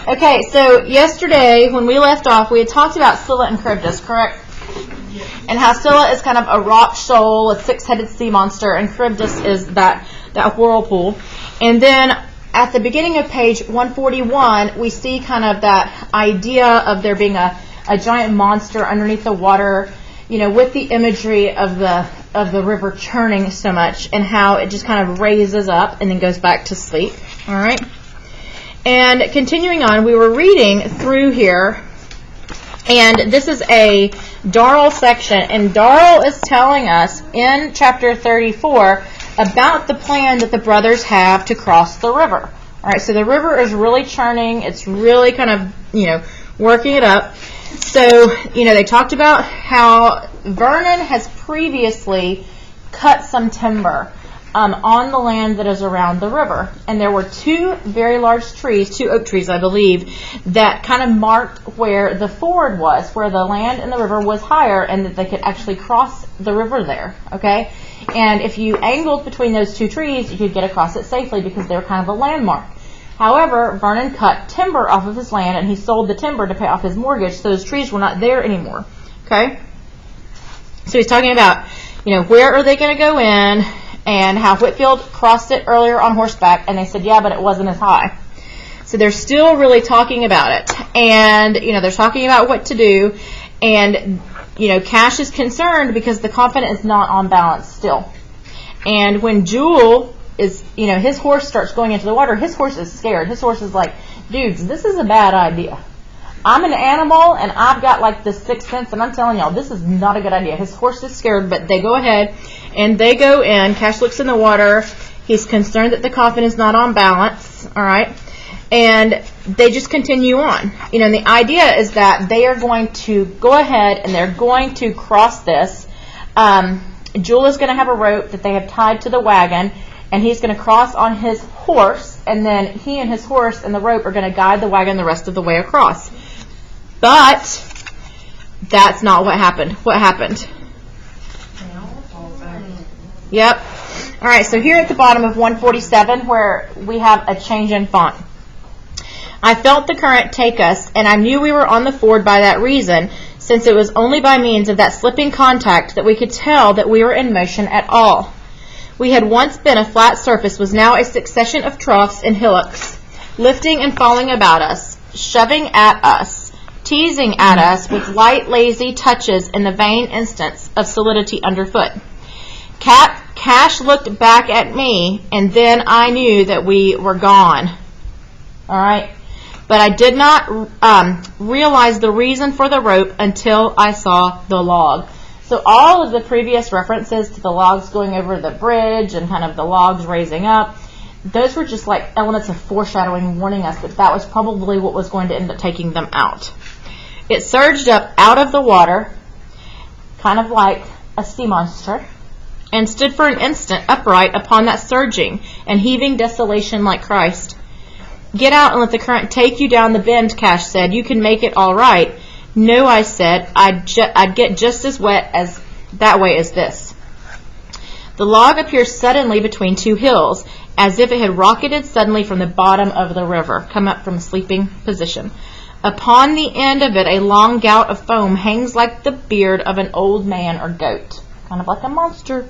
Okay, so yesterday when we left off, we had talked about Scylla and Charybdis, correct? Yes. And how Scylla is kind of a rock shoal, a six-headed sea monster, and Charybdis is that whirlpool. And then at the beginning of page 141, we see kind of that idea of there being a giant monster underneath the water, you know, with the imagery of the river churning so much, and how it just kind of raises up and then goes back to sleep. All right. And continuing on, we were reading through here, and this is a Darrell section, and Darrell is telling us in chapter 34 about the plan that the brothers have to cross the river. All right, so the river is really churning. It's really kind of, you know, working it up. So, you know, they talked about how Vernon has previously cut some timber on the land that is around the river. And there were two very large trees, two oak trees, I believe, that kind of marked where the ford was, where the land and the river was higher, and that they could actually cross the river there, okay? And if you angled between those two trees, you could get across it safely because they were kind of a landmark. However, Vernon cut timber off of his land, and he sold the timber to pay off his mortgage, so those trees were not there anymore, okay? So he's talking about, you know, where are they going to go in, and how Whitfield crossed it earlier on horseback, and they said, yeah, but it wasn't as high. So they're still really talking about it, and, you know, they're talking about what to do, and, you know, Cash is concerned because the confidence is not on balance still. And when Jewel is, you know, his horse starts going into the water, his horse is scared. His horse is like, dudes, this is a bad idea. I'm an animal, and I've got like this sixth sense, and I'm telling y'all, this is not a good idea. His horse is scared, but they go ahead, and they go in. Cash looks in the water. He's concerned that the coffin is not on balance, all right? And they just continue on. You know, and the idea is that they are going to go ahead, and they're going to cross this. Jewel is going to have a rope that they have tied to the wagon, and he's going to cross on his horse, and then he and his horse and the rope are going to guide the wagon the rest of the way across. But that's not what happened. What happened? Yep. All right, so here at the bottom of 147, where we have a change in font. I felt the current take us, and I knew we were on the ford by that reason, since it was only by means of that slipping contact that we could tell that we were in motion at all. We had once been a flat surface, was now a succession of troughs and hillocks, lifting and falling about us, shoving at us, teasing at us with light, lazy touches in the vain instance of solidity underfoot. Cash looked back at me, and then I knew that we were gone. All right? But I did not realize the reason for the rope until I saw the log. So all of the previous references to the logs going over the bridge and kind of the logs raising up, those were just like elements of foreshadowing, warning us that that was probably what was going to end up taking them out. It surged up out of the water, kind of like a sea monster, and stood for an instant upright upon that surging and heaving desolation like Christ. Get out and let the current take you down the bend, Cash said. You can make it all right. No, I said, I'd get just as wet as that way as this. The log appeared suddenly between two hills, as if it had rocketed suddenly from the bottom of the river, come up from a sleeping position. Upon the end of it, a long gout of foam hangs like the beard of an old man or goat, kind of like a monster.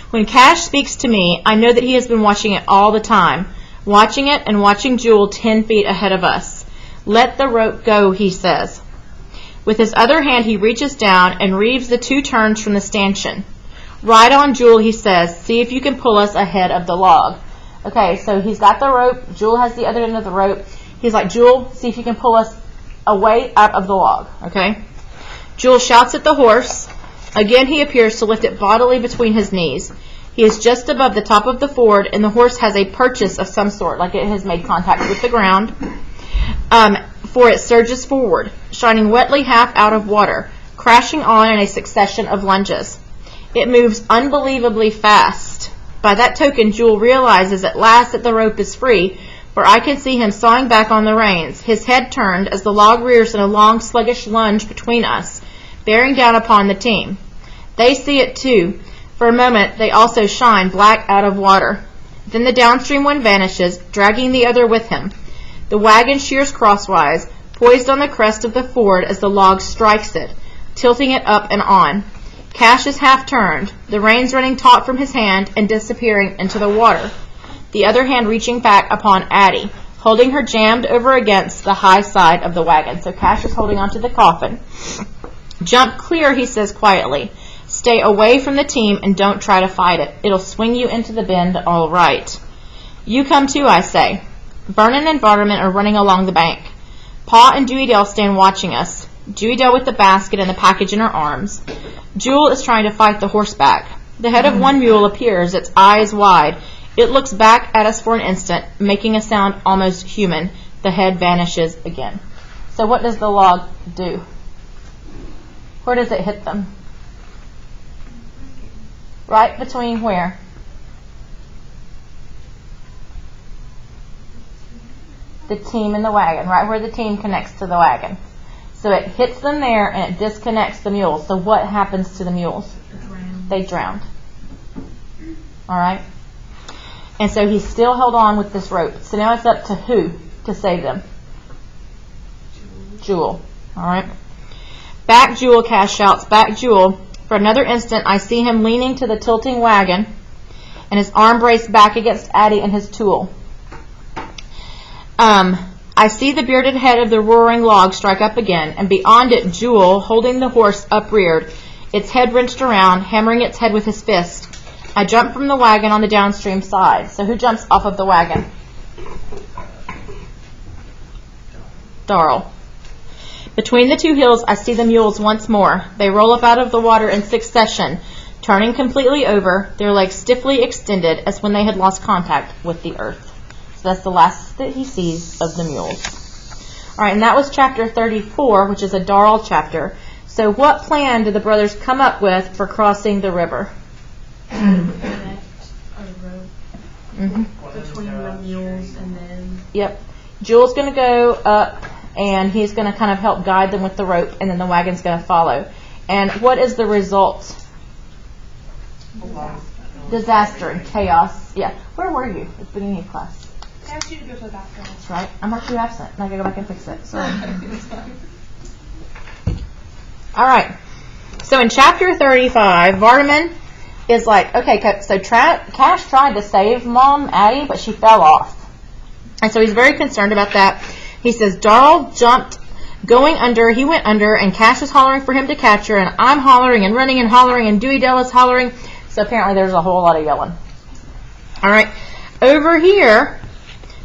When Cash speaks to me, I know that he has been watching it all the time, watching it and watching Jewel 10 feet ahead of us. Let the rope go, he says. With his other hand, he reaches down and reaves the two turns from the stanchion. Right on, Jewel, he says. See if you can pull us ahead of the log. Okay, so he's got the rope. Jewel has the other end of the rope. He's like, Jewel, see if you can pull us away out of the log. Okay? Jewel shouts at the horse. Again, he appears to lift it bodily between his knees. He is just above the top of the ford, and the horse has a purchase of some sort, like it has made contact with the ground. For it surges forward, shining wetly half out of water, crashing on in a succession of lunges. It moves unbelievably fast. By that token, Jewel realizes at last that the rope is free, for I can see him sawing back on the reins, his head turned as the log rears in a long, sluggish lunge between us, bearing down upon the team. They see it too. For a moment, they also shine black out of water. Then the downstream one vanishes, dragging the other with him. The wagon shears crosswise, poised on the crest of the ford as the log strikes it, tilting it up and on. Cash is half turned, the reins running taut from his hand and disappearing into the water, the other hand reaching back upon Addie, holding her jammed over against the high side of the wagon. So Cash is holding onto the coffin. Jump clear, he says quietly. Stay away from the team and don't try to fight it. It'll swing you into the bend all right. You come too, I say. Vernon and Vardaman are running along the bank. Pa and Dewey Dale stand watching us. Dewey Dale with the basket and the package in her arms. Jewel is trying to fight the horseback. The head of one mule appears, its eyes wide. It looks back at us for an instant, making a sound almost human. The head vanishes again. So what does the log do? Where does it hit them? Right between where? The team and the wagon, right where the team connects to the wagon. So it hits them there and it disconnects the mules. So what happens to the mules? They drowned. All right? And so he's still held on with this rope. So now it's up to who to save them? Jewel. All right? Back, Jewel, Cash shouts. Back, Jewel. For another instant, I see him leaning to the tilting wagon and his arm braced back against Addie and his tool. I see the bearded head of the roaring log strike up again, and beyond it, Jewel, holding the horse upreared, its head wrenched around, hammering its head with his fist. I jump from the wagon on the downstream side. So who jumps off of the wagon? Darrell. Between the two hills, I see the mules once more. They roll up out of the water in succession, turning completely over, their legs stiffly extended as when they had lost contact with the earth. So that's the last that he sees of the mules. All right, and that was chapter 34, which is a Darrell chapter. So what plan did the brothers come up with for crossing the river? Connect a rope between the mules and then... Yep. Jewel's going to go up, and he's going to kind of help guide them with the rope, and then the wagon's going to follow. And what is the result? Disaster and chaos. Yeah. Where were you at the beginning of class? I asked you to go to the bathroom. That's right. I marked you absent. Now I gotta go back and fix it. Sorry. All right. So in chapter 35, Vardaman is like, okay, so Cash tried to save Mom, Addie, but she fell off. And so he's very concerned about that. He says, Darrell jumped, going under. He went under, and Cash is hollering for him to catch her, and I'm hollering and running and hollering, and Dewey Dale is hollering. So apparently there's a whole lot of yelling. All right. Over here,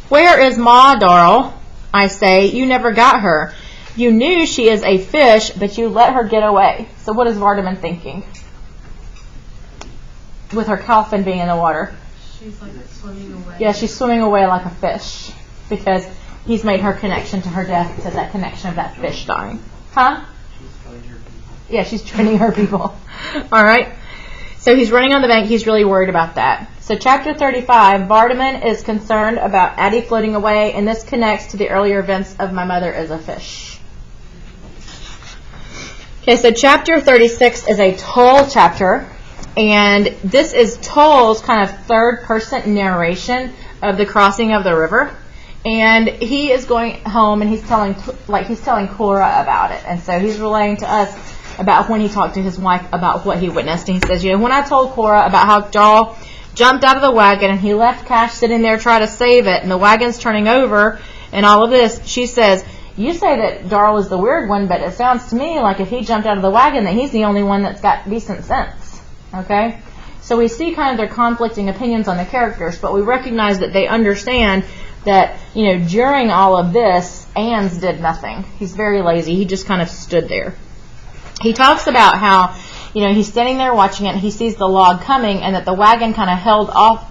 where is Ma, Darrell? I say, you never got her. You knew she is a fish, but you let her get away. So what is Vardaman thinking? With her coffin being in the water. She's like swimming away. Yeah, she's swimming away like a fish. Because he's made her connection to her death to that connection of that fish dying. Huh? Yeah, she's training her people. All right. So he's running on the bank. He's really worried about that. So chapter 35, Vardaman is concerned about Addie floating away, and this connects to the earlier events of My Mother is a Fish. Okay, so chapter 36 is a Toll chapter, and this is Toll's kind of third-person narration of the crossing of the river. And he is going home, and he's telling Cora about it. And so he's relaying to us about when he talked to his wife about what he witnessed. And he says, when I told Cora about how Darrell jumped out of the wagon and he left Cash sitting there trying to save it and the wagon's turning over and all of this, she says, you say that Darrell is the weird one, but it sounds to me like if he jumped out of the wagon that he's the only one that's got decent sense. Okay? So we see kind of their conflicting opinions on the characters, but we recognize that they understand that, during all of this, Ans did nothing. He's very lazy. He just kind of stood there. He talks about how, he's standing there watching it, and he sees the log coming, and that the wagon kind of held off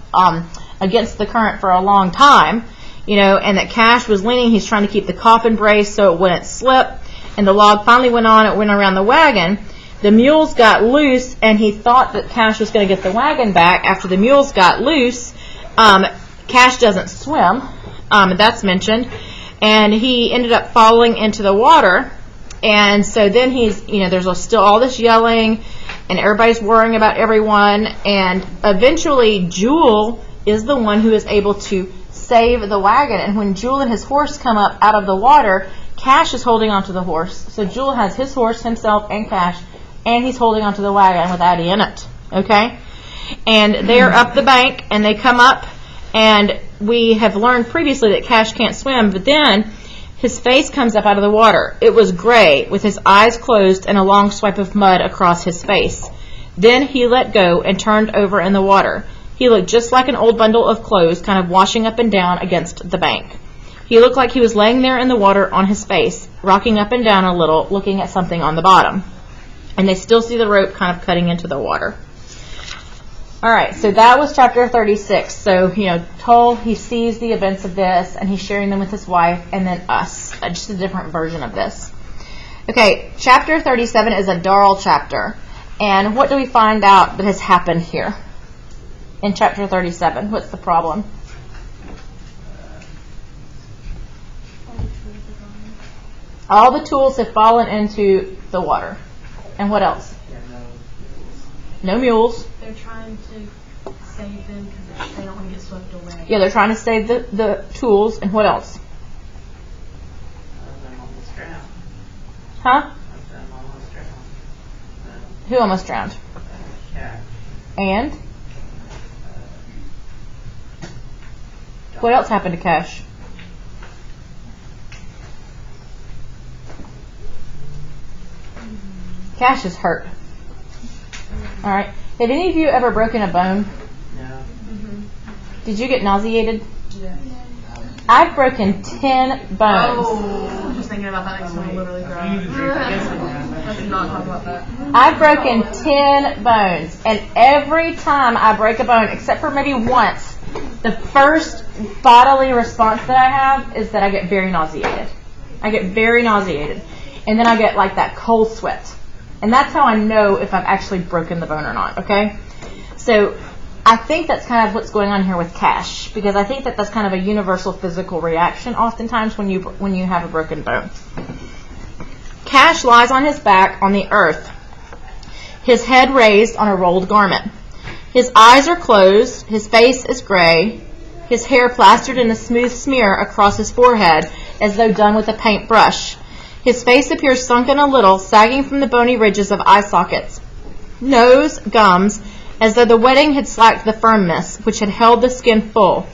against the current for a long time, and that Cash was leaning. He's trying to keep the coffin braced so it wouldn't slip, and the log finally went on. It went around the wagon. The mules got loose, and he thought that Cash was going to get the wagon back. After the mules got loose, Cash doesn't swim. That's mentioned. And he ended up falling into the water. And so then there's still all this yelling, and everybody's worrying about everyone. And eventually, Jewel is the one who is able to save the wagon. And when Jewel and his horse come up out of the water, Cash is holding onto the horse. So Jewel has his horse, himself, and Cash, and he's holding onto the wagon with Addie in it. Okay? And they're up the bank, and they come up, and we have learned previously that Cash can't swim, but then his face comes up out of the water. It was gray, with his eyes closed and a long swipe of mud across his face. Then he let go and turned over in the water. He looked just like an old bundle of clothes, kind of washing up and down against the bank. He looked like he was laying there in the water on his face, rocking up and down a little, looking at something on the bottom. And they still see the rope kind of cutting into the water. All right, so that was chapter 36. So, Toll, he sees the events of this, and he's sharing them with his wife, and then us, just a different version of this. Okay, chapter 37 is a Darl chapter. And what do we find out that has happened here in chapter 37? What's the problem? All the tools have fallen into the water. And what else? No mules. They're trying to save them because they don't want to get swept away. Yeah, they're trying to save the tools. And what else? Them almost drowned. Huh? Them almost drowned. Who almost drowned? Cat. And? What else happened to Cash? Cash is hurt. All right. Have any of you ever broken a bone? No. Mm-hmm. Did you get nauseated? Yeah. I've broken 10 bones. Oh, just thinking about that makes me literally cry. Let's not talk about that. I've broken 10 bones, and every time I break a bone, except for maybe once, the first bodily response that I have is that I get very nauseated. I get very nauseated. And then I get like that cold sweat. And that's how I know if I've actually broken the bone or not, okay? So I think that's kind of what's going on here with Cash, because I think that that's kind of a universal physical reaction oftentimes when you have a broken bone. Cash lies on his back on the earth, his head raised on a rolled garment. His eyes are closed, his face is gray, his hair plastered in a smooth smear across his forehead as though done with a paintbrush. His face appears sunken a little, sagging from the bony ridges of eye sockets. Nose, gums, as though the wetting had slacked the firmness, which had held the skin full.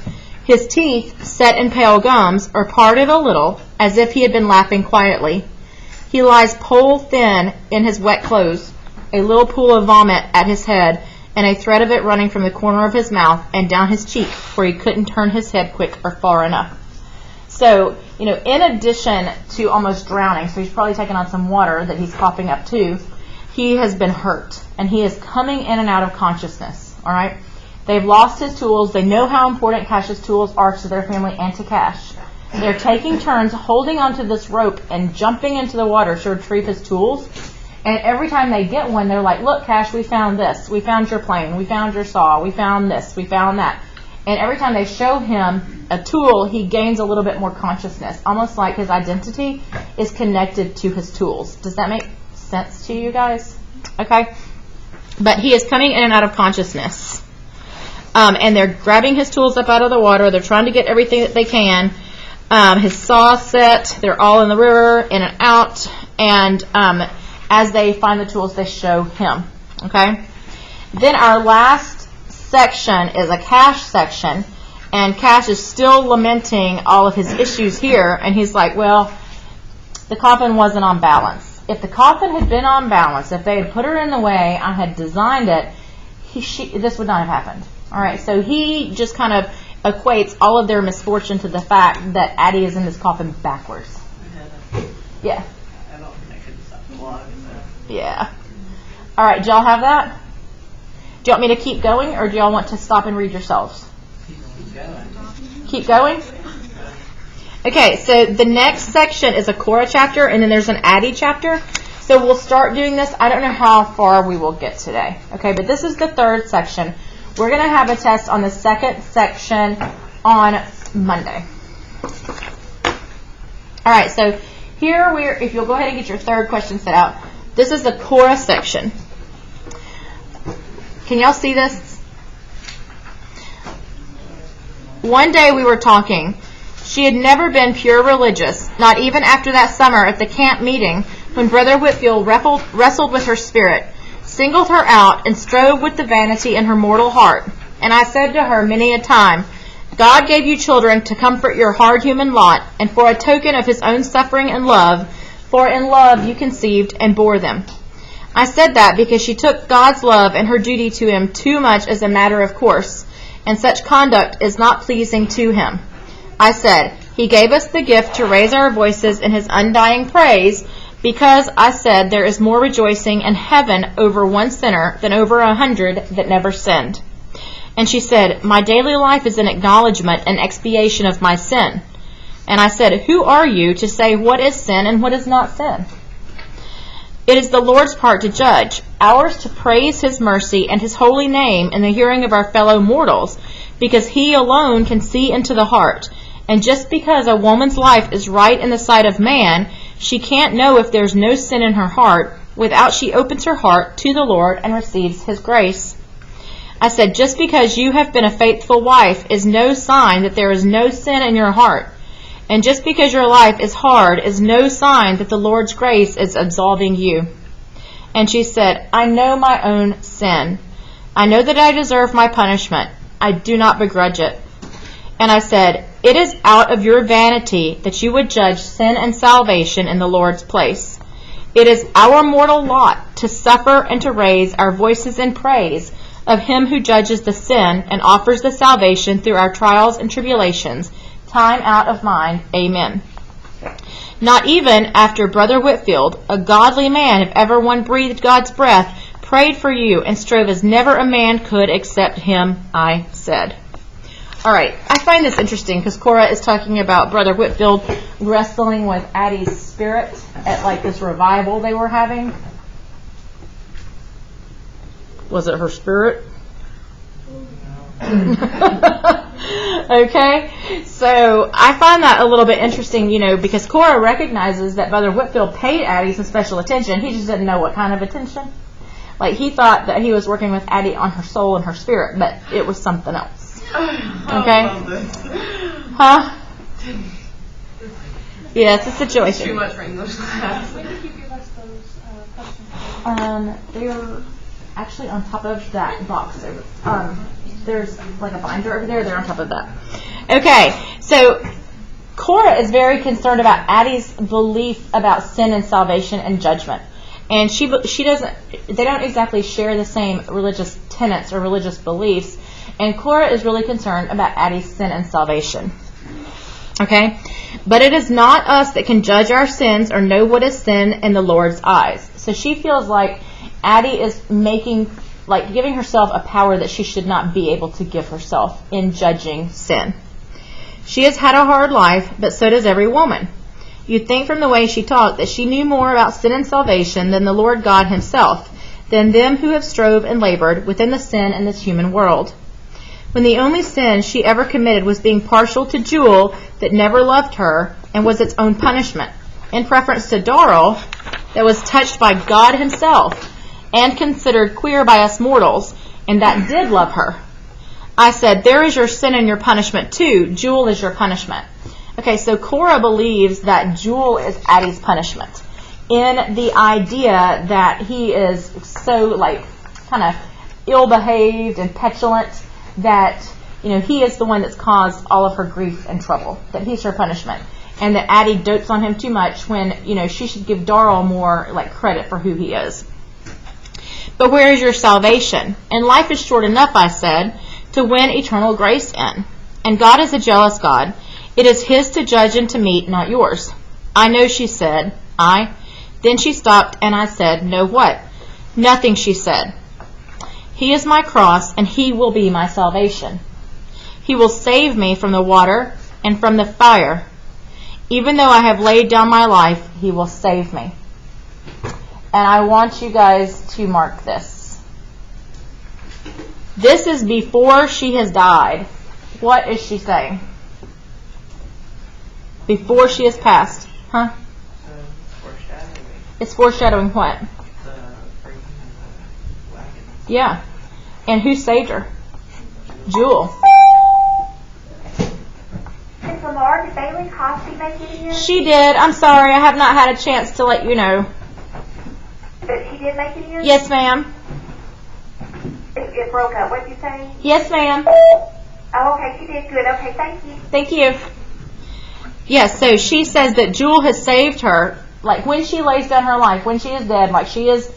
His teeth, set in pale gums, are parted a little, as if he had been laughing quietly. He lies pole thin in his wet clothes, a little pool of vomit at his head, and a thread of it running from the corner of his mouth and down his cheek, where he couldn't turn his head quick or far enough. So, in addition to almost drowning, so he's probably taken on some water that he's coughing up too, he has been hurt, and he is coming in and out of consciousness, all right? They've lost his tools. They know how important Cash's tools are to their family and to Cash. They're taking turns holding onto this rope and jumping into the water to retrieve his tools. And every time they get one, they're like, look, Cash, we found this. We found your plane. We found your saw. We found this. We found that. And every time they show him a tool, he gains a little bit more consciousness, almost like his identity is connected to his tools. Does that make sense to you guys? Okay. But he is coming in and out of consciousness. And they're grabbing his tools up out of the water. They're trying to get everything that they can. His saw set. They're all in the river, in and out. And as they find the tools, they show him. Okay. Then our last section is a Cash section. And Cash is still lamenting all of his issues here. And he's like, well, the coffin wasn't on balance. If the coffin had been on balance, if they had put her in the way I had designed it, this would not have happened. All right, so he just kind of equates all of their misfortune to the fact that Addie is in this coffin backwards. Yeah. I don't think I could stop the vlog. Yeah. All right, do y'all have that? Do you want me to keep going, or do y'all want to stop and read yourselves? Keep going. Keep going? Okay, so the next section is a Cora chapter, and then there's an Addie chapter. So we'll start doing this. I don't know how far we will get today. Okay, but this is the third section. We're going to have a test on the second section on Monday. All right, so here if you'll go ahead and get your third question set out, this is the Cora section. Can y'all see this? One day we were talking. She had never been pure religious, not even after that summer at the camp meeting when Brother Whitfield wrestled with her spirit, singled her out, and strove with the vanity in her mortal heart. And I said to her many a time, God gave you children to comfort your hard human lot, and for a token of his own suffering and love, for in love you conceived and bore them. I said that because she took God's love and her duty to him too much as a matter of course, and such conduct is not pleasing to him. I said, he gave us the gift to raise our voices in his undying praise, because, I said, there is more rejoicing in heaven over one sinner than over 100 that never sinned. And she said, my daily life is an acknowledgement and expiation of my sin. And I said, who are you to say what is sin and what is not sin? It is the Lord's part to judge, ours to praise his mercy and his holy name in the hearing of our fellow mortals, because he alone can see into the heart. And just because a woman's life is right in the sight of man, she can't know if there's no sin in her heart without she opens her heart to the Lord and receives his grace. I said, just because you have been a faithful wife is no sign that there is no sin in your heart. And just because your life is hard is no sign that the Lord's grace is absolving you. And she said, I know my own sin. I know that I deserve my punishment. I do not begrudge it. And I said, it is out of your vanity that you would judge sin and salvation in the Lord's place. It is our mortal lot to suffer and to raise our voices in praise of him who judges the sin and offers the salvation through our trials and tribulations, time out of mind. Amen. Not even after Brother Whitfield, a godly man, if ever one breathed God's breath, prayed for you and strove as never a man could except him, I said. All right, I find this interesting because Cora is talking about Brother Whitfield wrestling with Addie's spirit at like this revival they were having. Was it her spirit? Okay, so I find that a little bit interesting, because Cora recognizes that Brother Whitfield paid Addie some special attention. He just didn't know what kind of attention. Like, he thought that he was working with Addie on her soul and her spirit, but it was something else. Okay? Huh? Yeah, it's a situation. Too much for English class. When did you give us those questions? They're actually on top of that box. There's like a binder over there. They're on top of that. Okay, so Cora is very concerned about Addie's belief about sin and salvation and judgment. And she doesn't, they don't exactly share the same religious tenets or religious beliefs. And Cora is really concerned about Addie's sin and salvation. Okay? But it is not us that can judge our sins or know what is sin in the Lord's eyes. So she feels like Addie is giving herself a power that she should not be able to give herself in judging sin. She has had a hard life, but so does every woman. You'd think from the way she talked that she knew more about sin and salvation than the Lord God himself, than them who have strove and labored within the sin in this human world. When the only sin she ever committed was being partial to Jewel that never loved her and was its own punishment, in preference to Darrell that was touched by God himself and considered queer by us mortals, and that did love her. I said, there is your sin and your punishment too. Jewel is your punishment. Okay, so Cora believes that Jewel is Addie's punishment in the idea that he is so kind of ill-behaved and petulant that he is the one that's caused all of her grief and trouble, that he's her punishment, and that Addie dotes on him too much when she should give Darrell more credit for who he is. But where is your salvation? And life is short enough, I said, to win eternal grace in. And God is a jealous God. It is his to judge and to meet, not yours. I know, she said. Then she stopped, and I said, no what? Nothing, she said. He is my cross, and he will be my salvation. He will save me from the water and from the fire. Even though I have laid down my life, he will save me. And I want you guys to mark this. This is before she has died. What is she saying? Before she has passed. Huh? Foreshadowing. It's foreshadowing what? The bringing of the wagon. Yeah. And who saved her? Jewel. Bailey Cosby make it in? She did. I'm sorry, I have not had a chance to let you know. But she did make it in? Yes, ma'am. It broke up. What did you say? Yes, ma'am. Oh, okay, she did good. Okay, thank you. Thank you. Yes, so she says that Jewel has saved her, like when she lays down her life, when she is dead, like she is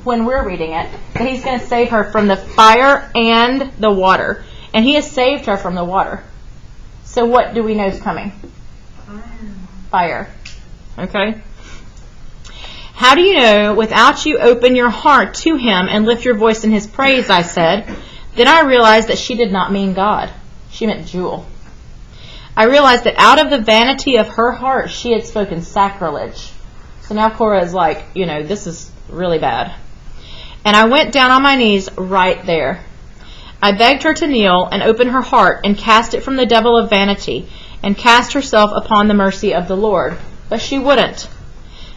when we're reading it, that he's going to save her from the fire and the water. And he has saved her from the water. So what do we know is coming? Fire. Okay? How do you know, without you open your heart to him and lift your voice in his praise, I said. Then I realized that she did not mean God. She meant Jewel. I realized that out of the vanity of her heart, she had spoken sacrilege. So now Cora is like, this is really bad. And I went down on my knees right there. I begged her to kneel and open her heart and cast it from the devil of vanity and cast herself upon the mercy of the Lord. But she wouldn't.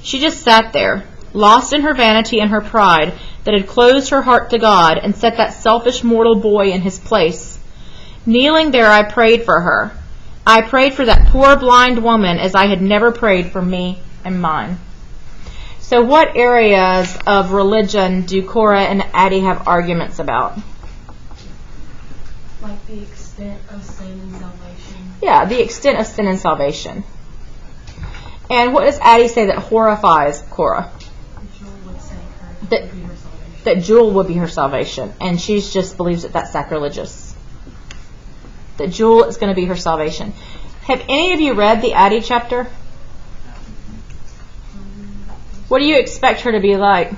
She just sat there, lost in her vanity and her pride that had closed her heart to God and set that selfish mortal boy in his place. Kneeling there, I prayed for her. I prayed for that poor blind woman as I had never prayed for me and mine. So what areas of religion do Cora and Addie have arguments about? Like the extent of sin and salvation. Yeah, the extent of sin and salvation. And what does Addie say that horrifies Cora? Jewel would say That- would be her salvation. That Jewel would be her salvation. And she just believes that that's sacrilegious. That Jewel is going to be her salvation. Have any of you read the Addie chapter? What do you expect her to be like?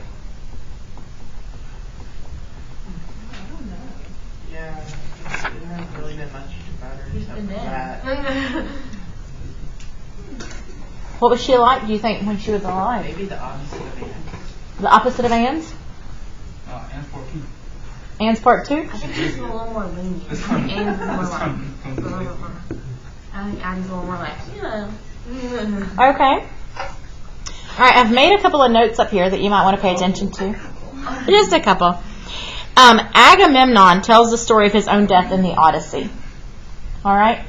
Yeah, it hasn't really been much about her except for that. What was she like, do you think, when she was alive? Maybe the opposite of Anne. The opposite of Anne's? And 14. Anne's part 2? I think she's a little more lenient. This one. Anne's more This like. one. I think Addie's a little more like, Okay. All right, I've made a couple of notes up here that you might want to pay attention to. Just a couple. Agamemnon tells the story of his own death in the Odyssey. All right?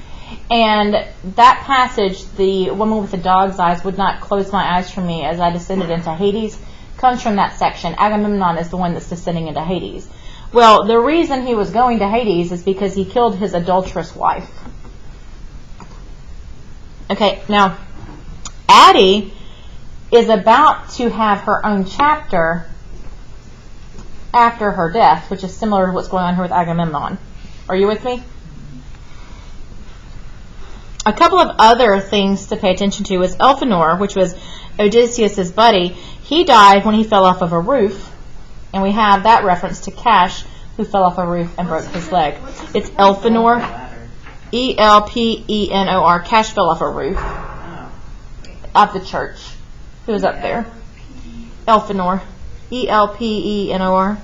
And that passage, the woman with the dog's eyes would not close my eyes from me as I descended into Hades, comes from that section. Agamemnon is the one that's descending into Hades. Well, the reason he was going to Hades is because he killed his adulterous wife. Okay, now, Addie is about to have her own chapter after her death, which is similar to what's going on here with Agamemnon. Are you with me? A couple of other things to pay attention to is Elphenor, which was Odysseus' buddy. He died when he fell off of a roof, and we have that reference to Cash, who fell off a roof and broke his leg. It's Elphenor, Elpenor. Cash fell off a roof of the church. Who's up there? Elphenor, Elpenor.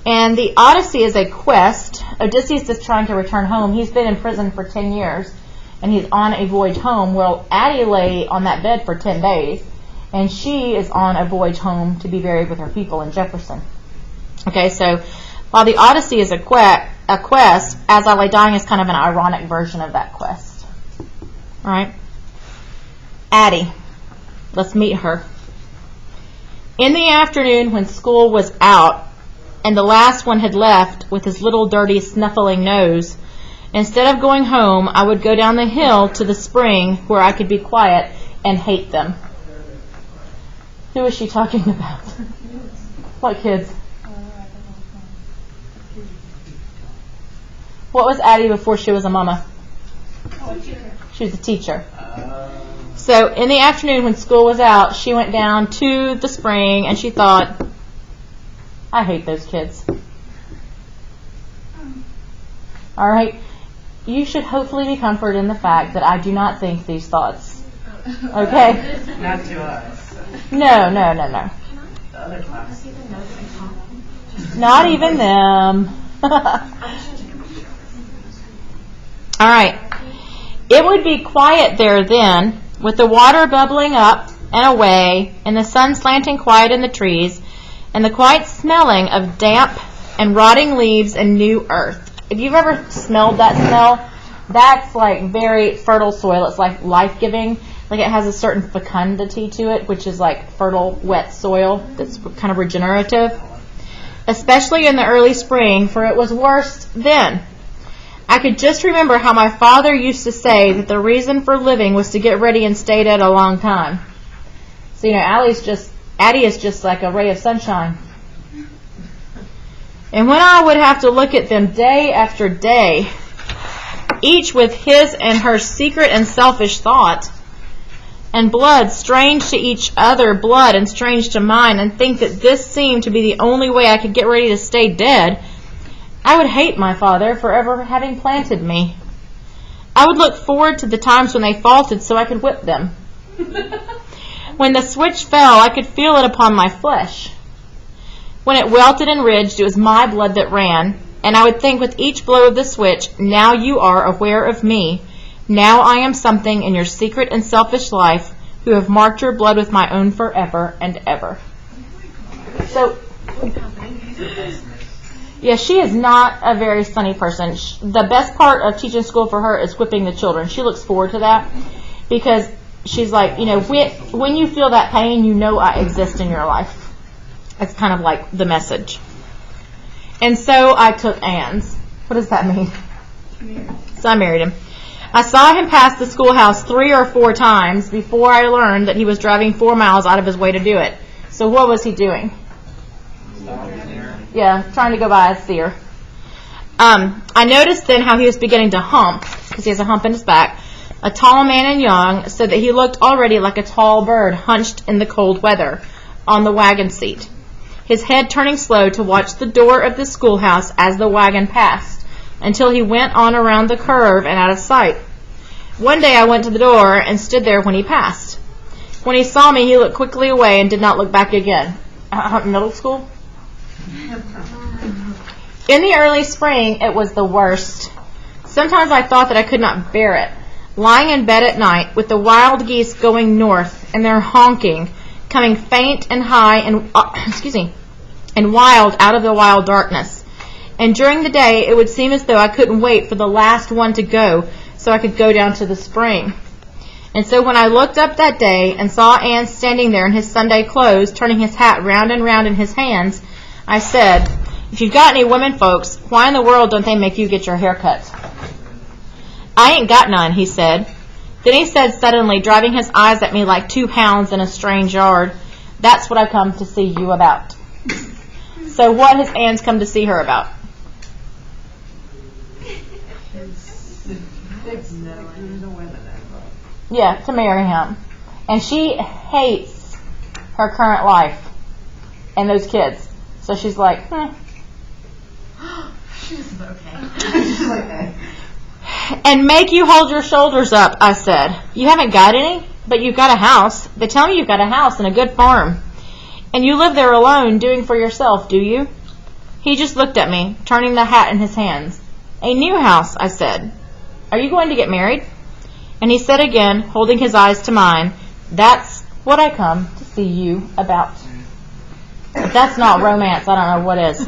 And the Odyssey is a quest. Odysseus is trying to return home. He's been in prison for 10 years, and he's on a voyage home. Well, Addie lay on that bed for 10 days, and she is on a voyage home to be buried with her people in Jefferson. Okay, so while the Odyssey is a quest, As I Lay Dying is kind of an ironic version of that quest. All right? Addie. Let's meet her. In the afternoon when school was out and the last one had left with his little dirty snuffling nose, instead of going home, I would go down the hill to the spring where I could be quiet and hate them. Who is she talking about? What kids? What was Addie before she was a mama? She was a teacher. So in the afternoon when school was out, she went down to the spring and she thought, I hate those kids. All right? You should hopefully be comforted in the fact that I do not think these thoughts. Okay? Not to us. No. The other class. Not even them. All right. It would be quiet there then, with the water bubbling up and away, and the sun slanting quiet in the trees, and the quiet smelling of damp and rotting leaves and new earth. If you've ever smelled that smell, That's like very fertile soil. It's like life-giving. Like it has a certain fecundity to it, which is like fertile, wet soil that's kind of regenerative. Especially in the early spring, for it was worse then. I could just remember how my father used to say that the reason for living was to get ready and stay dead a long time. So, Addie is just like a ray of sunshine. And when I would have to look at them day after day, each with his and her secret and selfish thought, and blood strange to each other, blood and strange to mine, and think that this seemed to be the only way I could get ready to stay dead, I would hate my father for ever having planted me. I would look forward to the times when they faltered so I could whip them. When the switch fell, I could feel it upon my flesh. When it welted and ridged, it was my blood that ran, and I would think with each blow of the switch, now you are aware of me. Now I am something in your secret and selfish life who have marked your blood with my own forever and ever. So, yeah, she is not a very sunny person. The best part of teaching school for her is whipping the children. She looks forward to that because she's like, when you feel that pain, you know I exist in your life. It's kind of like the message. And so I took Ann's. What does that mean? So I married him. I saw him pass the schoolhouse 3 or 4 times before I learned that he was driving 4 miles out of his way to do it. So what was he doing? Yeah, trying to go by a seer. I noticed then how he was beginning to hump, because he has a hump in his back, a tall man and young, so that he looked already like a tall bird hunched in the cold weather on the wagon seat, his head turning slow to watch the door of the schoolhouse as the wagon passed, until he went on around the curve and out of sight. One day I went to the door and stood there when he passed. When he saw me, he looked quickly away and did not look back again. Middle school? In the early spring, it was the worst. Sometimes I thought that I could not bear it. Lying in bed at night with the wild geese going north and their honking, coming faint and high and wild out of the wild darkness. And during the day, it would seem as though I couldn't wait for the last one to go so I could go down to the spring. And so when I looked up that day and saw Ann standing there in his Sunday clothes, turning his hat round and round in his hands, I said, if you've got any women folks, why in the world don't they make you get your hair cut? I ain't got none, he said. Then he said suddenly, driving his eyes at me like 2 hounds in a strange yard, that's what I come to see you about. So what has Ann's come to see her about? Yeah, to marry him. And she hates her current life and those kids. So she's like, She's okay. And make you hold your shoulders up, I said. You haven't got any, but you've got a house. They tell me you've got a house and a good farm. And you live there alone, doing for yourself, do you? He just looked at me, turning the hat in his hands. A new house, I said. Are you going to get married? And he said again, holding his eyes to mine, that's what I come to see you about. If that's not romance, I don't know what is.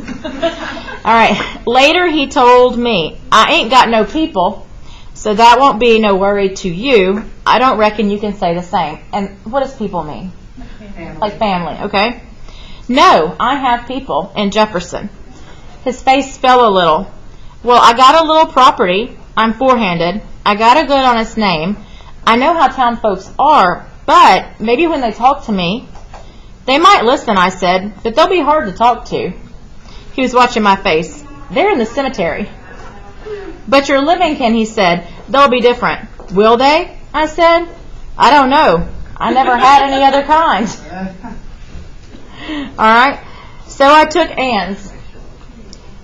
All right. Later he told me, I ain't got no people, so that won't be no worry to you. I don't reckon you can say the same. And what does people mean? Family. Like family, okay? No, I have people in Jefferson. His face fell a little. Well, I got a little property. I'm four-handed. I got a good honest name. I know how town folks are, but maybe when they talk to me, they might listen, I said, but they'll be hard to talk to. He was watching my face. They're in the cemetery. But your living kin, he said, they'll be different. Will they? I said. I don't know. I never had any other kind. All right. So I took Ann's.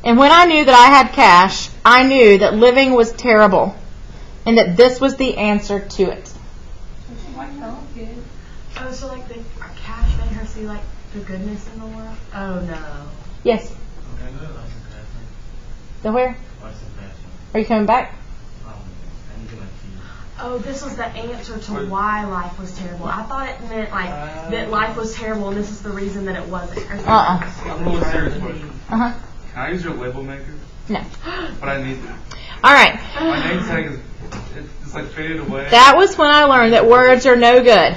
And when I knew that I had cash, I knew that living was terrible and that this was the answer to it. Oh, so like the cash made her see like the goodness in the world? Oh no. Yes. The where? Are you coming back? Oh, this was the answer to why life was terrible. I thought it meant like that life was terrible and this is the reason that it wasn't. I'm a little serious question. Uh-huh. Can I use your label maker? No. But I need it. All right. My name tag is It's like faded away. That was when I learned that words are no good.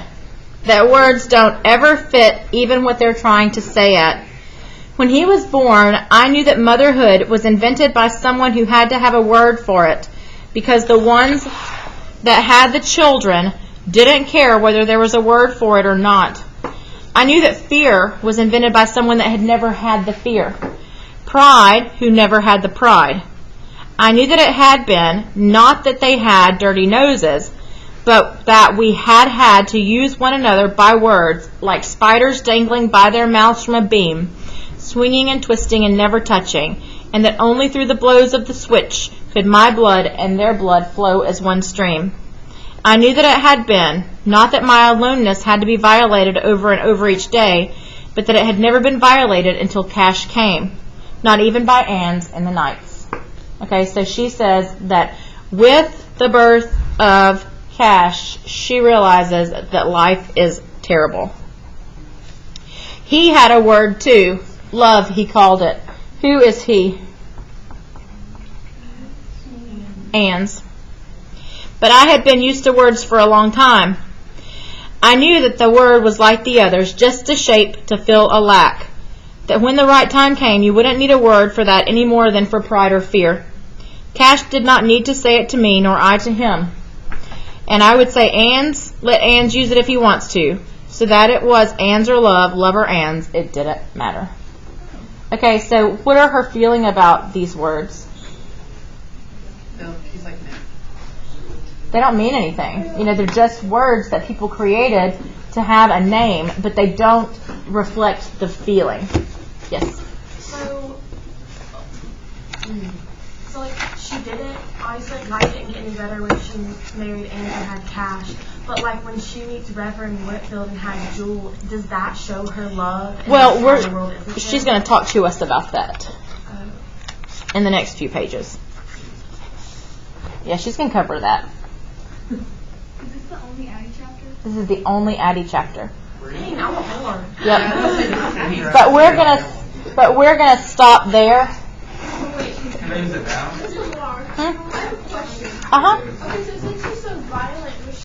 That words don't ever fit even what they're trying to say at. When he was born, I knew that motherhood was invented by someone who had to have a word for it, because the ones that had the children didn't care whether there was a word for it or not. I knew that fear was invented by someone that had never had the fear. Pride, who never had the pride. I knew that it had been, not that they had dirty noses, but that we had to use one another by words, like spiders dangling by their mouths from a beam, swinging and twisting and never touching, and that only through the blows of the switch could my blood and their blood flow as one stream. I knew that it had been, not that my aloneness had to be violated over and over each day, but that it had never been violated until Cash came, not even by Anne's in the nights. Okay, so she says that with the birth of Cash, she realizes that life is terrible. He had a word too. Love, he called it. Who is he? Anne's. But I had been used to words for a long time. I knew that the word was like the others, just a shape to fill a lack. That when the right time came, you wouldn't need a word for that any more than for pride or fear. Cash did not need to say it to me, nor I to him. And I would say, Anne's, let Anne's use it if he wants to. So that it was Anne's or love or Anne's, it didn't matter. Okay, so what are her feeling about these words? She's like, no. They don't mean anything. You know, they're just words that people created to have a name, but they don't reflect the feeling. Yes? So like, she didn't, obviously, life didn't get any better when she married Anne and had Cash. But, like, when she meets Reverend Whitfield and has Jewel, does that show her love? And Well, how the world is with she's them? going to talk to us about that in the next few pages. Yeah, she's going to cover that. Is this the only Addie chapter? This is the only Addie chapter. Dang, I want more. Yep. But we're gonna stop there. Can I use it now? This is Laura. Hmm? I have a question. Uh huh. Okay, so since she's so violent